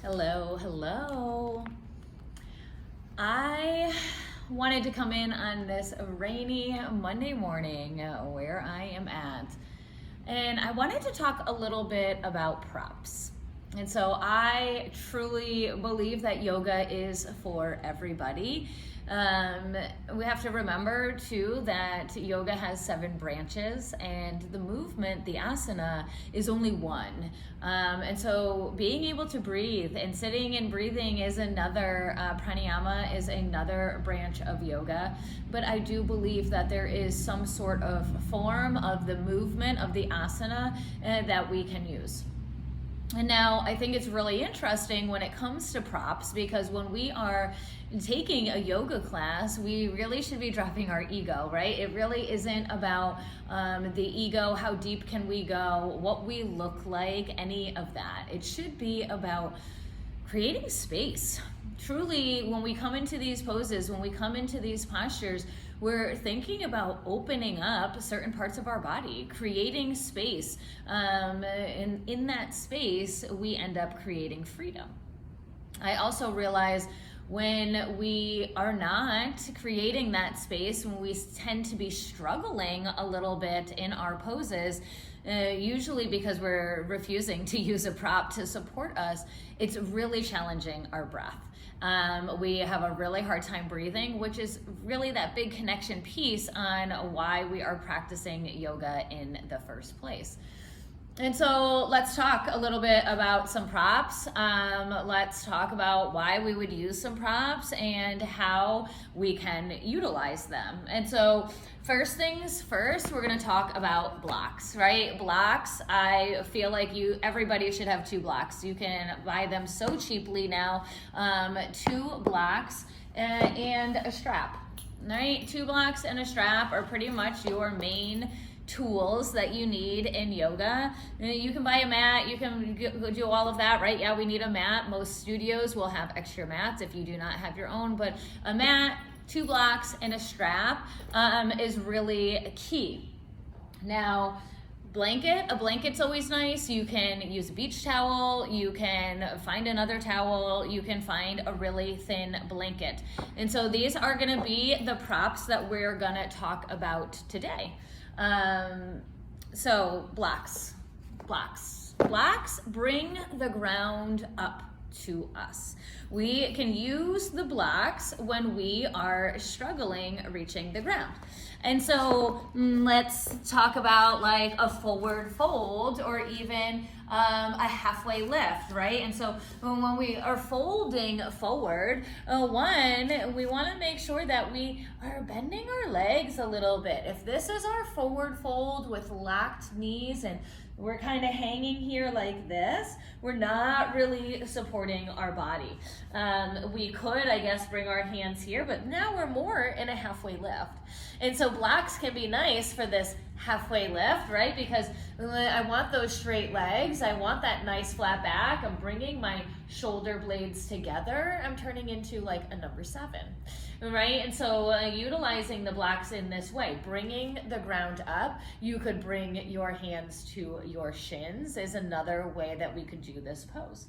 Hello, hello. I wanted to come in on this rainy Monday morning where I am at, and I wanted to talk a little bit about props. And so I truly believe that yoga is for everybody. We have to remember too that yoga has 7 branches, and the movement, the asana, is only one. And so being able to breathe and sitting and breathing is another, pranayama is another branch of yoga. But I do believe that there is some sort of form of the movement of the asana that we can use. And now I think it's really interesting when it comes to props, because when we are taking a yoga class, we really should be dropping our ego, right? It really isn't about the ego, how deep can we go, what we look like, any of that. It should be about creating space. Truly, when we come into these poses, when we come into these postures, we're thinking about opening up certain parts of our body, creating space. And in that space, we end up creating freedom. I also realize when we are not creating that space, when we tend to be struggling a little bit in our poses, usually because we're refusing to use a prop to support us, it's really challenging our breath. We have a really hard time breathing, which is really that big connection piece on why we are practicing yoga in the first place. And so let's talk a little bit about some props. Let's talk about why we would use some props and how we can utilize them. And so first things first, we're gonna talk about blocks, right? Blocks, I feel like everybody should have 2 blocks. You can buy them so cheaply now. 2 blocks and a strap, right? 2 blocks and a strap are pretty much your main tools that you need in yoga. You can buy a mat, you can do all of that, right? Yeah, we need a mat. Most studios will have extra mats if you do not have your own, but a mat, 2 blocks, and a strap is really key. Now, a blanket's always nice. You can use a beach towel, you can find another towel, you can find a really thin blanket. And so these are gonna be the props that we're gonna talk about today. So blocks bring the ground up to us. We can use the blocks when we are struggling reaching the ground. And so let's talk about like a forward fold or even a halfway lift, right? And so when we are folding forward, we want to make sure that we are bending our legs a little bit. If this is our forward fold with locked knees and we're kind of hanging here like this, we're not really supporting our body. We could, I guess, bring our hands here, but now we're more in a halfway lift. And so blocks can be nice for this halfway lift, right? Because I want those straight legs. I want that nice flat back. I'm bringing my shoulder blades together. I'm turning into like a number 7, right? And so utilizing the blocks in this way, bringing the ground up. You could bring your hands to your shins is another way that we could do this pose.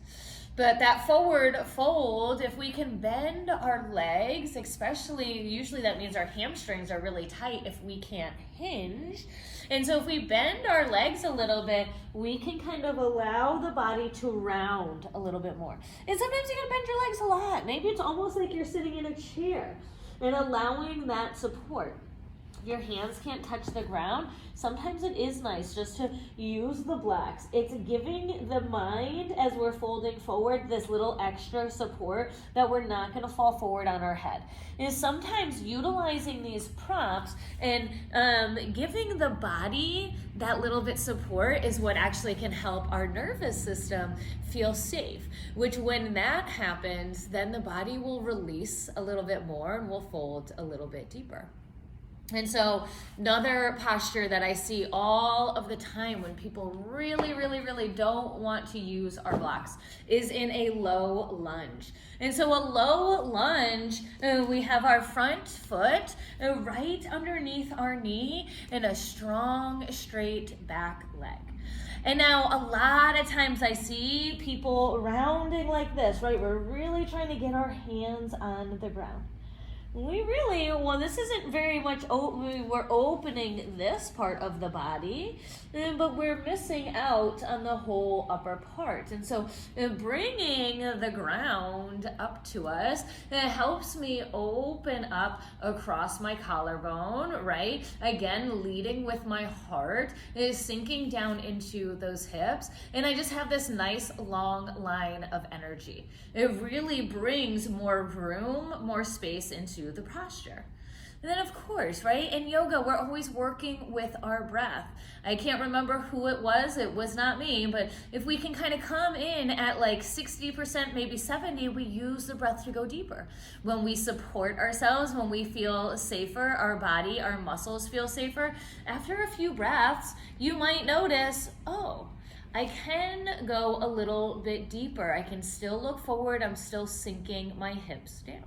But that forward fold, if we can bend our legs, usually that means our hamstrings are really tight if we can't hinge. And so if we bend our legs a little bit, we can kind of allow the body to round a little bit more. And sometimes you gotta bend your legs a lot. Maybe it's almost like you're sitting in a chair and allowing that support. Your hands can't touch the ground. Sometimes it is nice just to use the blocks. It's giving the mind, as we're folding forward, this little extra support that we're not gonna fall forward on our head. Is sometimes utilizing these props and giving the body that little bit support is what actually can help our nervous system feel safe, which when that happens, then the body will release a little bit more and will fold a little bit deeper. And so another posture that I see all of the time when people really don't want to use our blocks is in a low lunge. And so a low lunge, we have our front foot right underneath our knee and a strong straight back leg. And now a lot of times I see people rounding like this, right? We're really trying to get our hands on the ground. This isn't very much, we're opening this part of the body, but we're missing out on the whole upper part. And so bringing the ground up to us, it helps me open up across my collarbone, right? Again, leading with my heart, is sinking down into those hips. And I just have this nice long line of energy. It really brings more room, more space into the posture. And then of course, right, in yoga, we're always working with our breath. I can't remember who it was not me, but if we can kind of come in at like 60%, maybe 70, we use the breath to go deeper. When we support ourselves, when we feel safer, our body, our muscles feel safer, after a few breaths, you might notice, oh, I can go a little bit deeper. I can still look forward. I'm still sinking my hips down.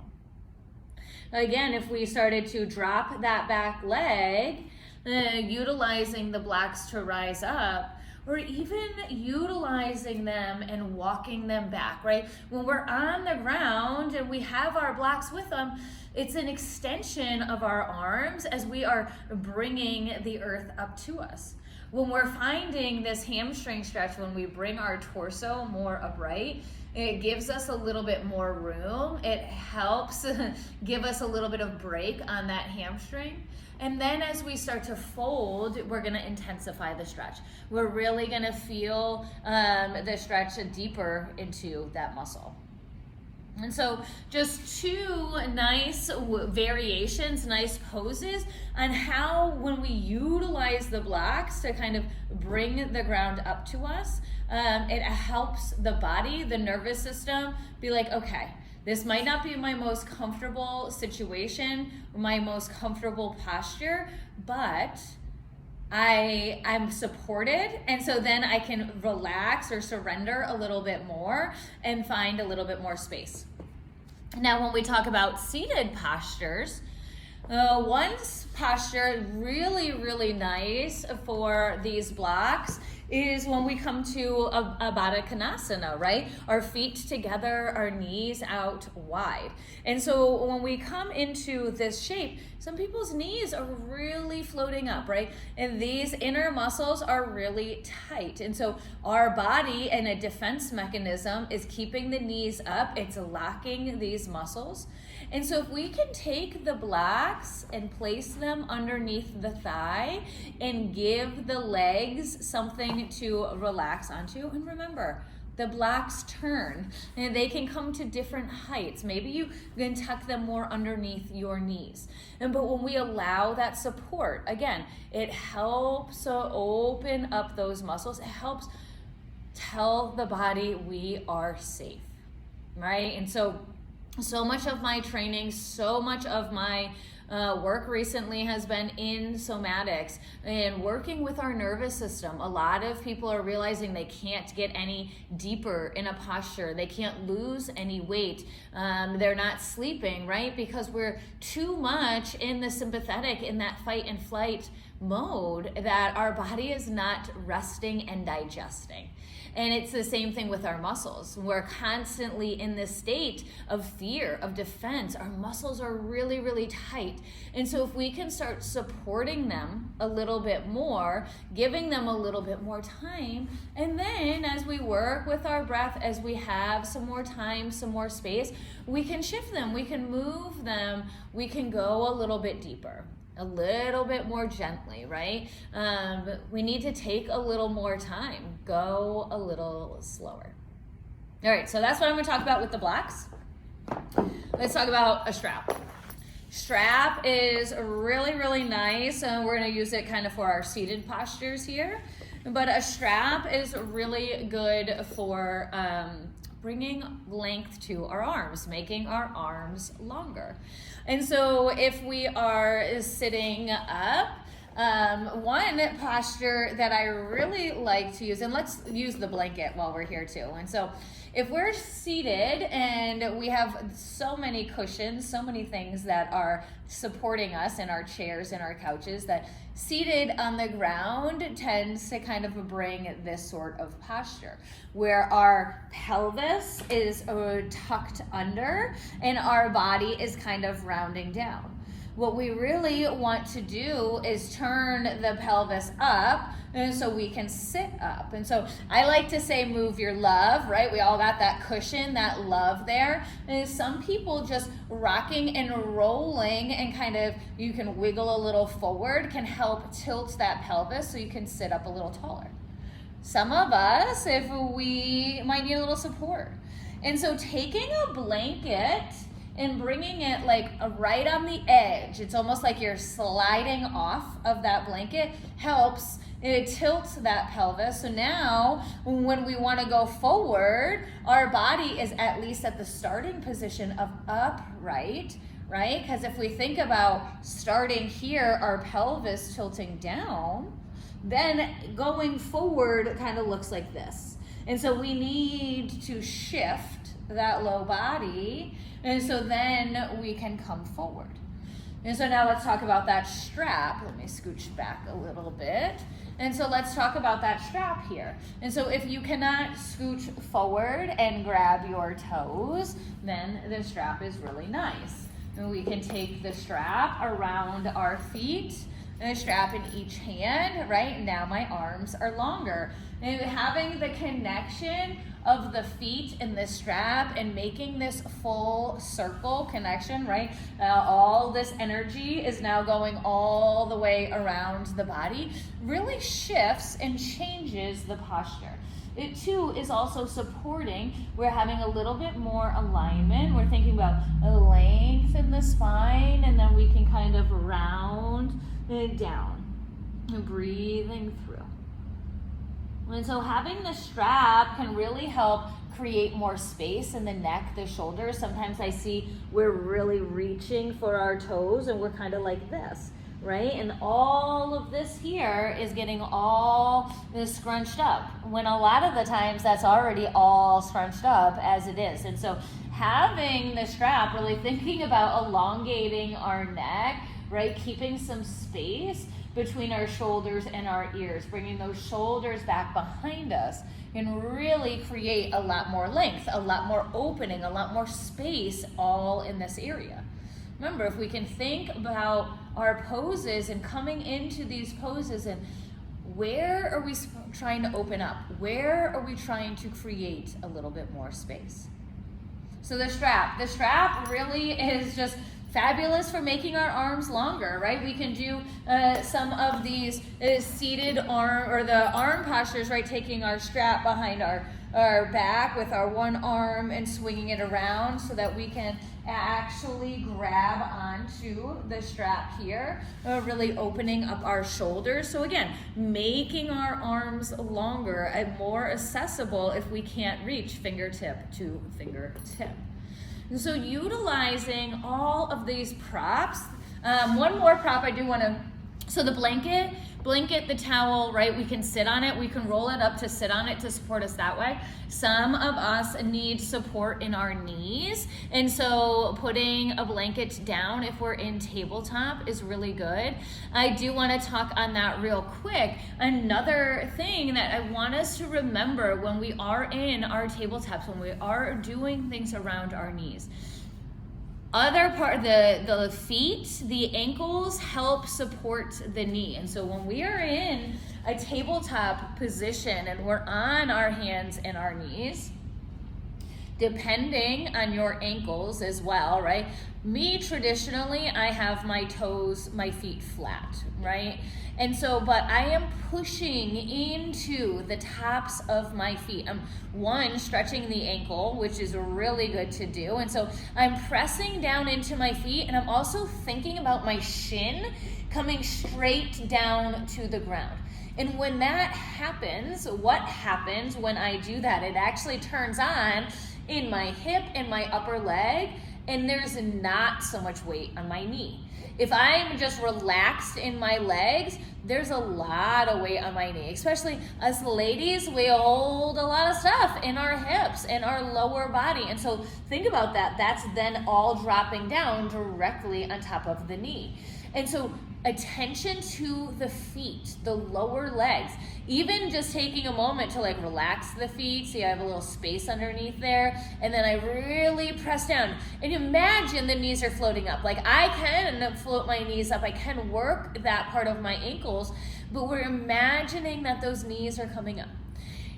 Again, if we started to drop that back leg, utilizing the blocks to rise up, or even utilizing them and walking them back, right? When we're on the ground and we have our blocks with them, it's an extension of our arms as we are bringing the earth up to us. When we're finding this hamstring stretch, when we bring our torso more upright, it gives us a little bit more room. It helps give us a little bit of break on that hamstring. And then as we start to fold, we're gonna intensify the stretch. We're really gonna feel the stretch deeper into that muscle. And so just two nice variations, nice poses on how when we utilize the blocks to kind of bring the ground up to us, it helps the body, the nervous system be like, okay, this might not be my most comfortable situation, my most comfortable posture, but I'm supported, and so then I can relax or surrender a little bit more and find a little bit more space. Now, when we talk about seated postures, one posture really, really nice for these blocks is when we come to a Baddha Konasana, right? Our feet together, our knees out wide. And so when we come into this shape, some people's knees are really floating up, right? And these inner muscles are really tight. And so our body, in a defense mechanism, is keeping the knees up. It's locking these muscles. And so if we can take the blocks and place them underneath the thigh and give the legs something to relax onto, and remember, the blocks turn and they can come to different heights. Maybe you can tuck them more underneath your knees. But when we allow that support, again, it helps open up those muscles. It helps tell the body we are safe, right? And so much of my training, so much of my work recently has been in somatics and working with our nervous system. A lot of people are realizing they can't get any deeper in a posture. They can't lose any weight. They're not sleeping, right? Because we're too much in the sympathetic, in that fight and flight mode, that our body is not resting and digesting. And it's the same thing with our muscles. We're constantly in this state of fear, of defense. Our muscles are really, really tight. And so if we can start supporting them a little bit more, giving them a little bit more time, and then as we work with our breath, as we have some more time, some more space, we can shift them, we can move them, we can go a little bit deeper, a little bit more gently, right? We need to take a little more time, go a little slower. All right, so that's what I'm gonna talk about with the blocks. Let's talk about a strap. Strap is really, really nice. We're gonna use it kind of for our seated postures here, but a strap is really good for bringing length to our arms, making our arms longer. And so if we are sitting up, One posture that I really like to use, and let's use the blanket while we're here too. And so if we're seated and we have so many cushions, so many things that are supporting us in our chairs and our couches, that seated on the ground tends to kind of bring this sort of posture where our pelvis is tucked under and our body is kind of rounding down. What we really want to do is turn the pelvis up and so we can sit up. And so I like to say move your love, right? We all got that cushion, that love there. And some people just rocking and rolling and kind of, you can wiggle a little forward, can help tilt that pelvis so you can sit up a little taller. Some of us, if we might need a little support. And so taking a blanket and bringing it like right on the edge, it's almost like you're sliding off of that blanket, helps it tilts that pelvis. So now when we want to go forward, our body is at least at the starting position of upright, right? Because if we think about starting here, our pelvis tilting down, then going forward kind of looks like this. And so we need to shift that low body, and so then we can come forward. And so now let's talk about that strap. Let me scooch back a little bit. And so let's talk about that strap here. And so if you cannot scooch forward and grab your toes, then the strap is really nice. And we can take the strap around our feet and a strap in each hand, right? Now my arms are longer. And having the connection of the feet in the strap and making this full circle connection, right? All this energy is now going all the way around the body, really shifts and changes the posture. It too is also supporting, we're having a little bit more alignment. We're thinking about a length in the spine, and then we can kind of round it down and breathing through. And so having the strap can really help create more space in the neck, the shoulders. Sometimes I see we're really reaching for our toes and we're kind of like this, right? And all of this here is getting all this scrunched up, when a lot of the times that's already all scrunched up as it is. And so having the strap, really thinking about elongating our neck, right? Keeping some space between our shoulders and our ears, bringing those shoulders back behind us, can really create a lot more length, a lot more opening, a lot more space all in this area. Remember, if we can think about our poses and coming into these poses, and where are we trying to open up? Where are we trying to create a little bit more space? So the strap really is just fabulous for making our arms longer, right? We can do some of these seated arm, or the arm postures, right? Taking our strap behind our back with our one arm and swinging it around so that we can actually grab onto the strap here, really opening up our shoulders. So again, making our arms longer and more accessible if we can't reach fingertip to fingertip. And so utilizing all of these props, one more prop I do want to, so the blanket, the towel, right? We can sit on it. We can roll it up to sit on it to support us that way. Some of us need support in our knees. And so putting a blanket down if we're in tabletop is really good. I do want to talk on that real quick. Another thing that I want us to remember when we are in our tabletops, when we are doing things around our knees, other part, the feet, the ankles help support the knee. And so when we are in a tabletop position and we're on our hands and our knees, depending on your ankles as well, right? Me, traditionally, I have my toes, my feet flat, right? And so, but I am pushing into the tops of my feet. I'm stretching the ankle, which is really good to do. And so I'm pressing down into my feet, and I'm also thinking about my shin coming straight down to the ground. And when that happens, what happens when I do that? It actually turns on in my hip and my upper leg, and there's not so much weight on my knee. if I'm just relaxed in my legs, there's a lot of weight on my knee, especially us ladies. We hold a lot of stuff in our hips and our lower body. And so think about that. That's then all dropping down directly on top of the knee. And so attention to the feet, the lower legs, even just taking a moment to like relax the feet. See, I have a little space underneath there. And then I really press down and imagine the knees are floating up. Like I can float my knees up. I can work that part of my ankles, but we're imagining that those knees are coming up.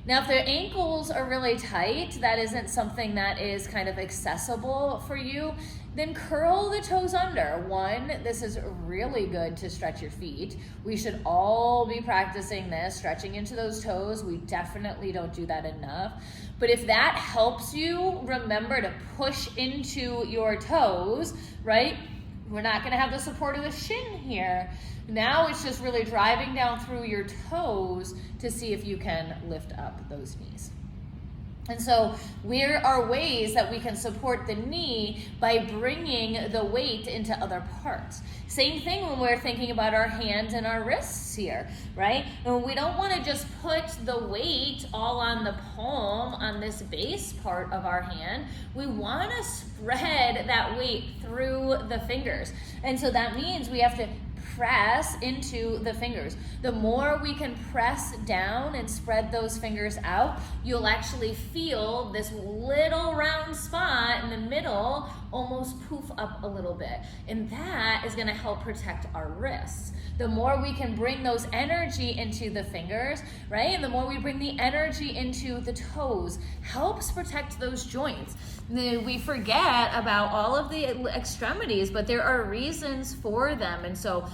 Now, if the ankles are really tight, that isn't something that is kind of accessible for you, then curl the toes under. One, this is really good to stretch your feet. We should all be practicing this, stretching into those toes. We definitely don't do that enough. But if that helps you, remember to push into your toes, right? We're not gonna have the support of the shin here. Now it's just really driving down through your toes to see if you can lift up those knees. And so there are ways that we can support the knee by bringing the weight into other parts. Same thing when we're thinking about our hands and our wrists here, right? And we don't want to just put the weight all on the palm, on this base part of our hand. We want to spread that weight through the fingers. And so that means we have to press into the fingers. The more we can press down and spread those fingers out, you'll actually feel this little round spot in the middle almost poof up a little bit. And that is gonna help protect our wrists. The more we can bring those energy into the fingers, right? And the more we bring the energy into the toes, helps protect those joints. We forget about all of the extremities, but there are reasons for them. And so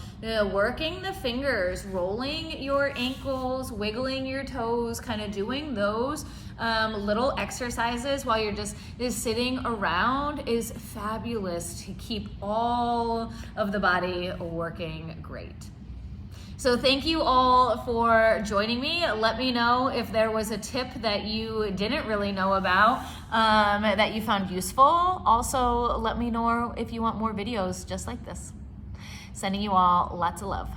working the fingers, rolling your ankles, wiggling your toes, kind of doing those little exercises while you're just sitting around is fabulous to keep all of the body working great. So thank you all for joining me. Let me know if there was a tip that you didn't really know about that you found useful. Also, let me know if you want more videos just like this. Sending you all lots of love.